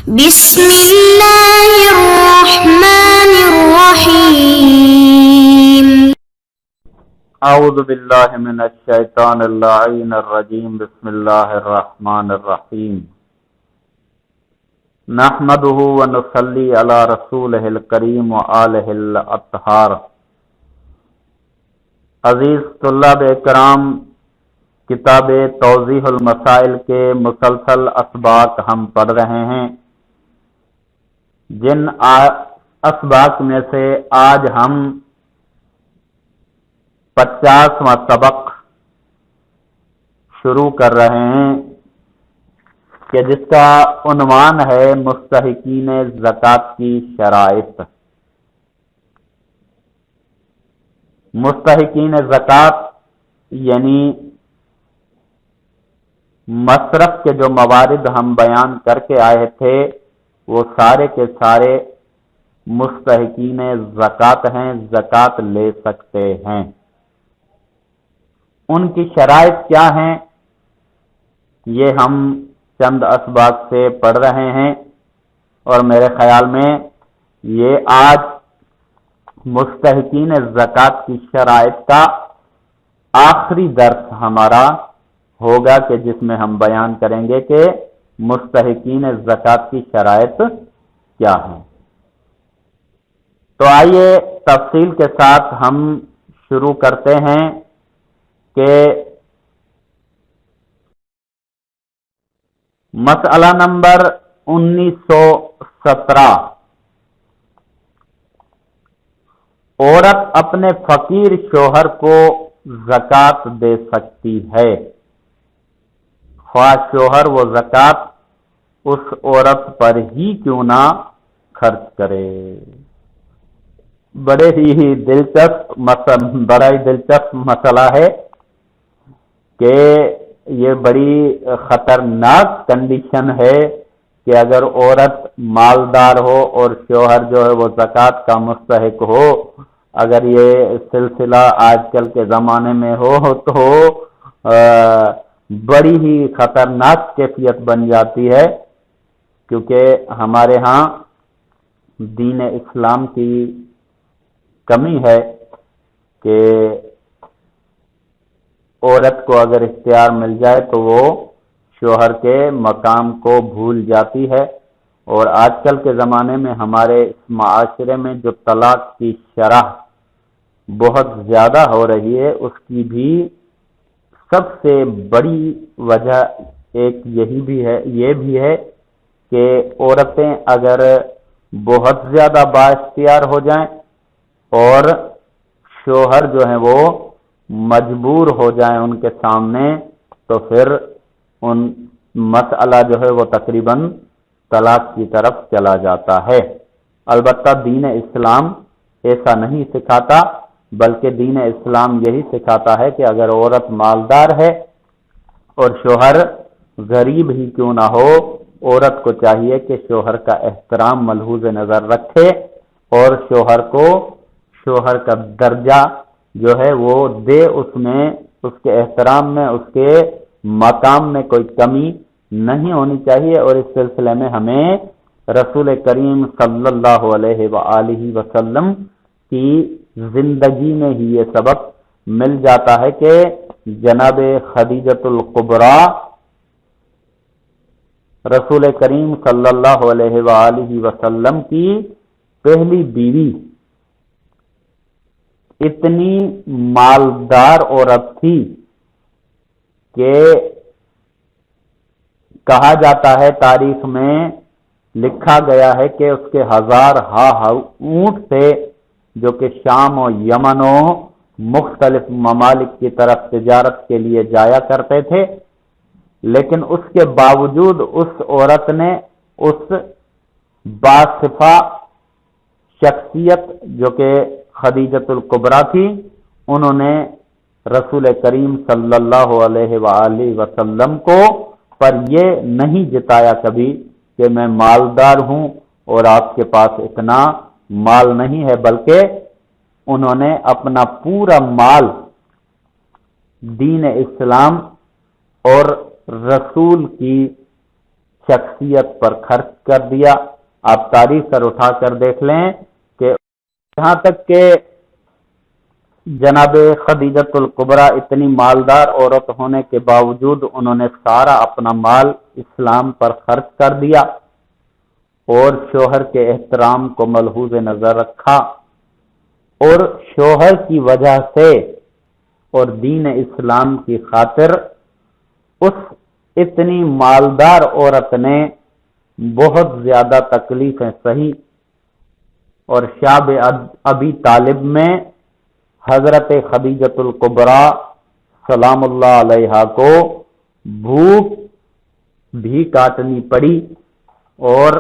بسم اللہ الرحمن الرحیم اعوذ باللہ من الشیطان اللعین الرجیم بسم اللہ الرحمن الرحیم نحمده ونصلی علی رسولہ الکریم وآلہ الاطہار۔ عزیز طلاب اکرام، کتاب توضیح المسائل کے مسلسل اسباق ہم پڑھ رہے ہیں، جن اسباق میں سے آج ہم 50واں سبق شروع کر رہے ہیں کہ جس کا عنوان ہے مستحقین زکوٰۃ کی شرائط۔ مستحقین زکوٰۃ یعنی مصرف کے جو موارد ہم بیان کر کے آئے تھے وہ سارے کے سارے مستحقین زکوٰۃ ہیں، زکوٰۃ لے سکتے ہیں۔ ان کی شرائط کیا ہیں یہ ہم چند اسباق سے پڑھ رہے ہیں، اور میرے خیال میں یہ آج مستحقین زکوٰۃ کی شرائط کا آخری درس ہمارا ہوگا کہ جس میں ہم بیان کریں گے کہ مستحقین زکوٰۃ کی شرائط کیا ہیں۔ تو آئیے تفصیل کے ساتھ ہم شروع کرتے ہیں کہ مسئلہ نمبر 1917، عورت اپنے فقیر شوہر کو زکوٰۃ دے سکتی ہے، خواہ شوہر وہ زکوٰۃ اس عورت پر ہی کیوں نہ خرچ کرے۔ بڑا ہی دلچسپ مسئلہ ہے کہ یہ بڑی خطرناک کنڈیشن ہے کہ اگر عورت مالدار ہو اور شوہر جو ہے وہ زکوٰۃ کا مستحق ہو، اگر یہ سلسلہ آج کل کے زمانے میں ہو تو بڑی ہی خطرناک کیفیت بن جاتی ہے، کیونکہ ہمارے ہاں دین اسلام کی کمی ہے کہ عورت کو اگر اختیار مل جائے تو وہ شوہر کے مقام کو بھول جاتی ہے۔ اور آج کل کے زمانے میں ہمارے معاشرے میں جو طلاق کی شرح بہت زیادہ ہو رہی ہے، اس کی بھی سب سے بڑی وجہ ایک یہ بھی ہے کہ عورتیں اگر بہت زیادہ بااختیار ہو جائیں اور شوہر جو ہیں وہ مجبور ہو جائیں ان کے سامنے، تو پھر ان مسئلہ جو ہے وہ تقریباً طلاق کی طرف چلا جاتا ہے۔ البتہ دین اسلام ایسا نہیں سکھاتا، بلکہ دین اسلام یہی سکھاتا ہے کہ اگر عورت مالدار ہے اور شوہر غریب ہی کیوں نہ ہو، عورت کو چاہیے کہ شوہر کا احترام ملحوظ نظر رکھے اور شوہر کا درجہ جو ہے وہ دے، اس کے احترام میں، اس کے مقام میں کوئی کمی نہیں ہونی چاہیے۔ اور اس سلسلے میں ہمیں رسول کریم صلی اللہ علیہ وآلہ وسلم کی زندگی میں ہی یہ سبق مل جاتا ہے کہ جناب خدیجۃ الکبریٰ رسول کریم صلی اللہ علیہ وآلہ وسلم کی پہلی بیوی اتنی مالدار عورت تھی کہ کہا جاتا ہے، تاریخ میں لکھا گیا ہے کہ اس کے 1000 اونٹ تھے جو کہ شام و یمن و مختلف ممالک کی طرف تجارت کے لیے جایا کرتے تھے، لیکن اس کے باوجود اس عورت نے اس باصفہ شخصیت جو کہ خدیجۃ الکبریٰ تھی، انہوں نے رسول کریم صلی اللہ علیہ وآلہ وسلم کو پر یہ نہیں جتایا کبھی کہ میں مالدار ہوں اور آپ کے پاس اتنا مال نہیں ہے، بلکہ انہوں نے اپنا پورا مال دین اسلام اور رسول کی شخصیت پر خرچ کر دیا۔ آپ تاریخ پر اٹھا کر دیکھ لیں کہ یہاں تک کہ جناب خدیجۃ الکبریٰ اتنی مالدار عورت ہونے کے باوجود انہوں نے سارا اپنا مال اسلام پر خرچ کر دیا اور شوہر کے احترام کو ملحوظ نظر رکھا، اور شوہر کی وجہ سے اور دین اسلام کی خاطر اس اتنی مالدار عورت نے بہت زیادہ تکلیفیں سہی، اور شاب ابی طالب میں حضرت خدیجۃ الکبریٰ سلام اللہ علیہا کو بھوک بھی کاٹنی پڑی۔ اور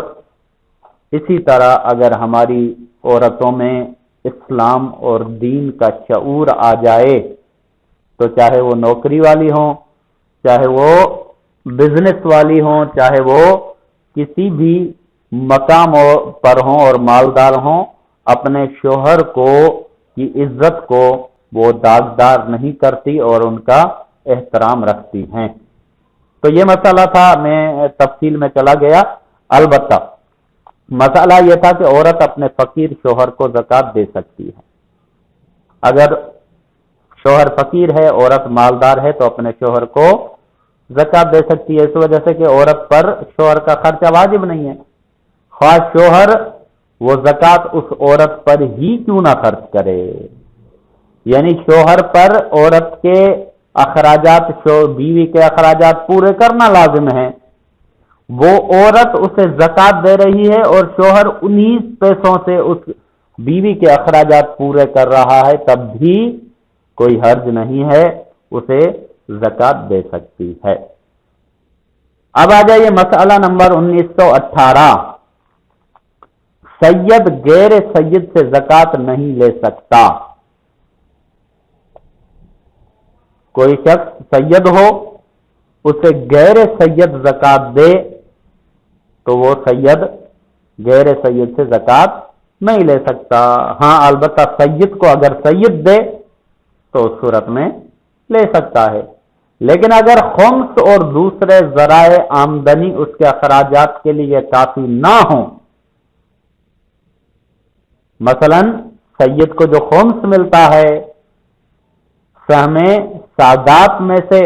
اسی طرح اگر ہماری عورتوں میں اسلام اور دین کا شعور آ جائے تو چاہے وہ نوکری والی ہوں، چاہے وہ بزنس والی ہوں، چاہے وہ کسی بھی مقام پر ہوں اور مالدار ہوں، اپنے شوہر کو کی عزت کو وہ داغدار نہیں کرتی اور ان کا احترام رکھتی ہیں۔ تو یہ مسئلہ تھا، میں تفصیل میں چلا گیا۔ البتہ مسئلہ یہ تھا کہ عورت اپنے فقیر شوہر کو زکوٰۃ دے سکتی ہے۔ اگر شوہر فقیر ہے، عورت مالدار ہے، تو اپنے شوہر کو زکوٰۃ دے سکتی ہے، اس وجہ سے کہ عورت پر شوہر کا خرچہ واجب نہیں ہے۔ خواہ شوہر وہ زکوٰۃ اس عورت پر ہی کیوں نہ خرچ کرے، یعنی شوہر پر عورت کے اخراجات، بیوی کے اخراجات پورے کرنا لازم ہے۔ وہ عورت اسے زکوٰۃ دے رہی ہے اور شوہر انہی پیسوں سے اس بیوی کے اخراجات پورے کر رہا ہے، تب بھی کوئی حرج نہیں ہے، اسے زکوٰۃ دے سکتی ہے۔ اب آ جائیے مسئلہ نمبر 1918، سید غیر سید سے زکوٰۃ نہیں لے سکتا۔ کوئی شخص سید ہو، اسے غیر سید زکوٰۃ دے تو وہ سید غیر سید سے زکوٰۃ نہیں لے سکتا۔ ہاں البتہ سید کو اگر سید دے تو اس صورت میں لے سکتا ہے، لیکن اگر خمس اور دوسرے ذرائع آمدنی اس کے اخراجات کے لیے کافی نہ ہوں، مثلا سید کو جو خمس ملتا ہے سہم سادات میں سے،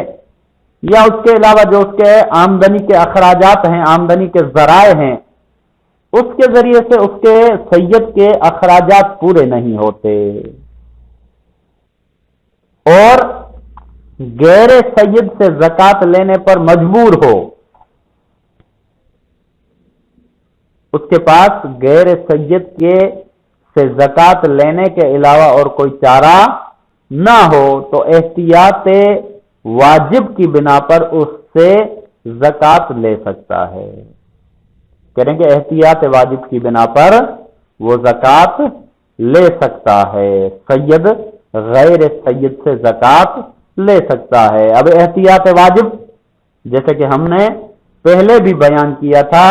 یا اس کے علاوہ جو اس کے آمدنی کے اخراجات ہیں، آمدنی کے ذرائع ہیں، اس کے ذریعے سے اس کے سید کے اخراجات پورے نہیں ہوتے، اور غیر سید سے زکوٰۃ لینے پر مجبور ہو، اس کے پاس غیر سید کے سے زکوٰۃ لینے کے علاوہ اور کوئی چارہ نہ ہو، تو احتیاط واجب کی بنا پر اس سے زکوٰۃ لے سکتا ہے۔ کہیں گے احتیاط واجب کی بنا پر وہ زکوٰۃ لے سکتا ہے، سید غیر سید سے زکوٰۃ لے سکتا ہے۔ اب احتیاط واجب جیسے کہ ہم نے پہلے بھی بیان کیا تھا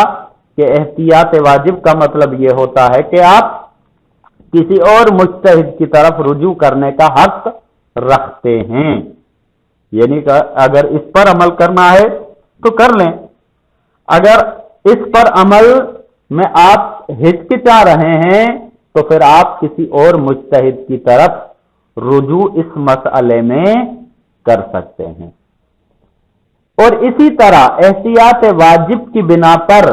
کہ احتیاط واجب کا مطلب یہ ہوتا ہے کہ آپ کسی اور مجتہد کی طرف رجوع کرنے کا حق رکھتے ہیں، یعنی کہ اگر اس پر عمل کرنا ہے تو کر لیں، اگر اس پر عمل میں آپ ہچکچا رہے ہیں تو پھر آپ کسی اور مجتہد کی طرف رجوع اس مسئلے میں کر سکتے ہیں۔ اور اسی طرح احتیاط واجب کی بنا پر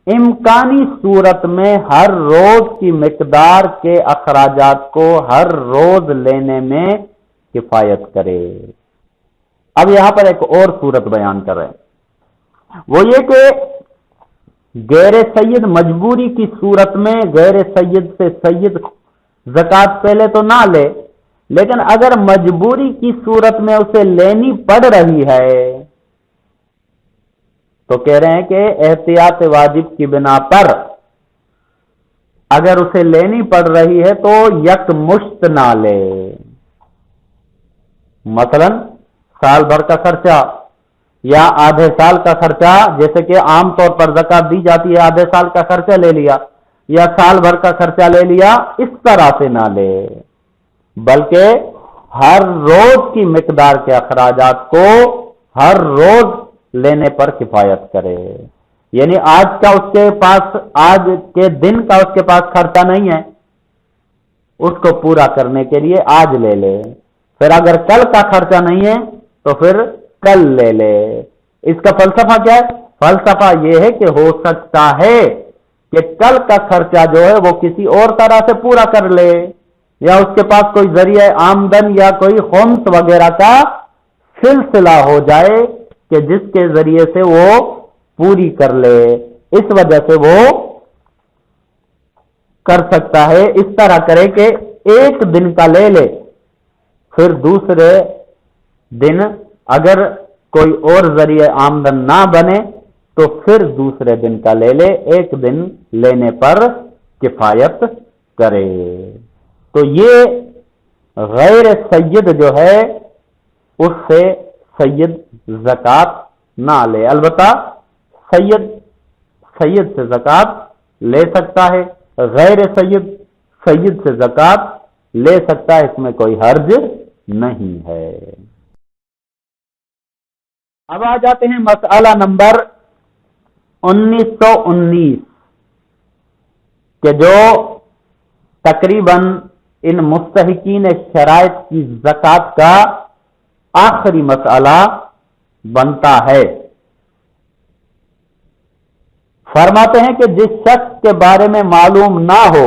امکانی صورت میں ہر روز کی مقدار کے اخراجات کو ہر روز لینے میں کفایت کرے۔ اب یہاں پر ایک اور صورت بیان کر رہے ہیں، وہ یہ کہ غیر سید مجبوری کی صورت میں غیر سید سے سید زکوٰۃ پہلے تو نہ لے، لیکن اگر مجبوری کی صورت میں اسے لینی پڑ رہی ہے تو کہہ رہے ہیں کہ احتیاط واجب کی بنا پر اگر اسے لینی پڑ رہی ہے تو یک مشت نہ لے، مثلا سال بھر کا خرچہ یا آدھے سال کا خرچہ، جیسے کہ عام طور پر زکوٰۃ دی جاتی ہے، آدھے سال کا خرچہ لے لیا یا سال بھر کا خرچہ لے لیا، اس طرح سے نہ لے، بلکہ ہر روز کی مقدار کے اخراجات کو ہر روز لینے پر کفایت کرے۔ یعنی آج کا اس کے پاس، آج کے دن کا اس کے پاس خرچہ نہیں ہے، اس کو پورا کرنے کے لیے آج لے لے. پھر اگر کل کا خرچہ نہیں ہے تو پھر کل لے لے. اس کا فلسفہ کیا ہے؟ فلسفہ یہ ہے کہ ہو سکتا ہے کہ کل کا خرچہ جو ہے وہ کسی اور طرح سے پورا کر لے، یا اس کے پاس کوئی ذریعہ آمدن یا کوئی خمس وغیرہ کا سلسلہ ہو جائے کہ جس کے ذریعے سے وہ پوری کر لے. اس وجہ سے وہ کر سکتا ہے، اس طرح کرے کہ ایک دن کا لے لے، پھر دوسرے دن اگر کوئی اور ذریعہ آمدن نہ بنے تو پھر دوسرے دن کا لے لے، ایک دن لینے پر کفایت کرے. تو یہ غیر سید جو ہے اس سے سید زکوٰۃ نہ لے. البتہ سید سے زکوٰۃ لے سکتا ہے، غیر سید سے زکوٰۃ لے سکتا ہے، اس میں کوئی حرج نہیں ہے. اب آ جاتے ہیں مسئلہ نمبر 1919 کہ جو تقریباً ان مستحقین شرائط کی زکوٰۃ کا آخری مسئلہ بنتا ہے. فرماتے ہیں کہ جس شخص کے بارے میں معلوم نہ ہو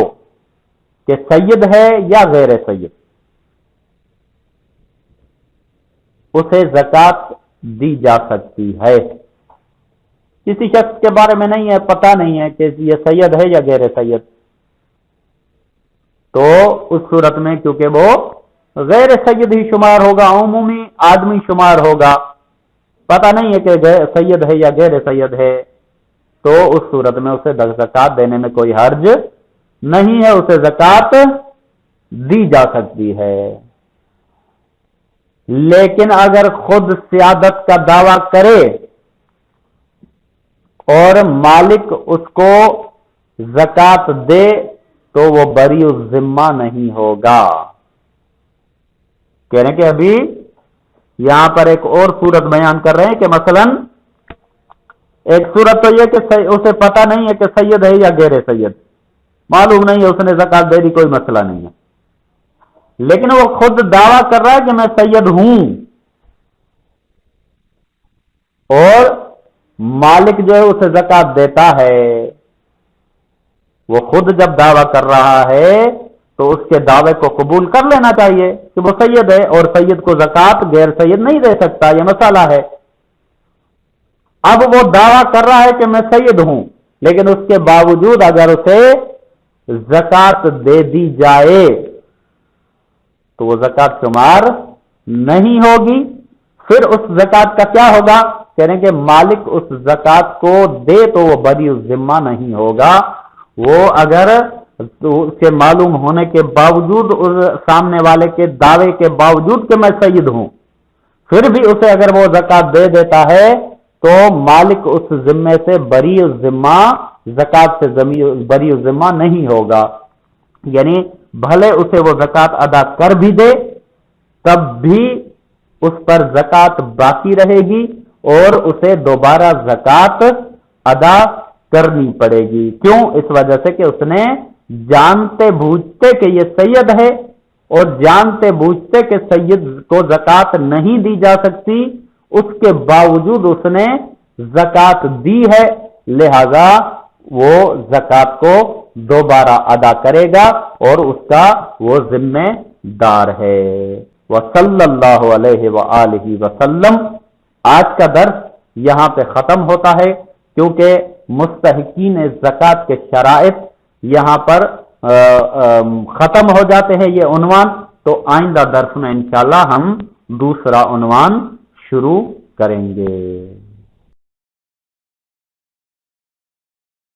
کہ سید ہے یا غیر سید، اسے زکوٰۃ دی جا سکتی ہے. کسی شخص کے بارے میں نہیں ہے، پتہ نہیں ہے کہ یہ سید ہے یا غیر سید، تو اس صورت میں کیونکہ وہ غیر سید ہی شمار ہوگا، عمومی آدمی شمار ہوگا، پتہ نہیں ہے کہ سید ہے یا غیر سید ہے، تو اس صورت میں اسے زکوٰۃ دینے میں کوئی حرج نہیں ہے، اسے زکوٰۃ دی جا سکتی ہے. لیکن اگر خود سیادت کا دعویٰ کرے اور مالک اس کو زکوٰۃ دے تو وہ بری الذمہ نہیں ہوگا. کہہ رہے ہیں کہ ابھی یہاں پر ایک اور صورت بیان کر رہے ہیں کہ مثلا ایک صورت تو یہ کہ اسے پتہ نہیں ہے کہ سید ہے یا غیر سید، معلوم نہیں ہے، اس نے زکوٰۃ دے دی، کوئی مسئلہ نہیں ہے. لیکن وہ خود دعویٰ کر رہا ہے کہ میں سید ہوں، اور مالک جو ہے اسے زکوٰۃ دیتا ہے. وہ خود جب دعویٰ کر رہا ہے تو اس کے دعوے کو قبول کر لینا چاہیے کہ وہ سید ہے، اور سید کو زکوٰۃ غیر سید نہیں دے سکتا، یہ مسئلہ ہے. اب وہ دعویٰ کر رہا ہے کہ میں سید ہوں، لیکن اس کے باوجود اگر اسے زکوٰۃ دے دی جائے تو وہ زکوٰۃ شمار نہیں ہوگی. پھر اس زکوٰۃ کا کیا ہوگا؟ کہہ رہے ہیں کہ مالک اس زکوٰۃ کو دے تو وہ بری الذمہ نہیں ہوگا. وہ اگر اس کے معلوم ہونے کے باوجود، اس سامنے والے کے دعوے کے باوجود کہ میں سید ہوں، پھر بھی اسے اگر وہ زکوٰۃ دے دیتا ہے تو مالک اس ذمے سے بری الذمہ، زکوٰۃ سے بری الذمہ نہیں ہوگا. یعنی بھلے اسے وہ زکوٰۃ ادا کر بھی دے تب بھی اس پر زکوٰۃ باقی رہے گی اور اسے دوبارہ زکوٰۃ ادا کرنی پڑے گی. کیوں؟ اس وجہ سے کہ اس نے جانتے بوجھتے کہ یہ سید ہے اور جانتے بوجھتے کہ سید کو زکوٰۃ نہیں دی جا سکتی، اس کے باوجود اس نے زکوٰۃ دی ہے، لہذا وہ زکوٰۃ کو دوبارہ ادا کرے گا اور اس کا وہ ذمہ دار ہے. وصلی اللہ علیہ وآلہ وسلم. آج کا درس یہاں پہ ختم ہوتا ہے کیونکہ مستحقین زکوٰۃ کے شرائط یہاں پر ختم ہو جاتے ہیں یہ عنوان. تو آئندہ درس میں انشاءاللہ ہم دوسرا عنوان شروع کریں گے.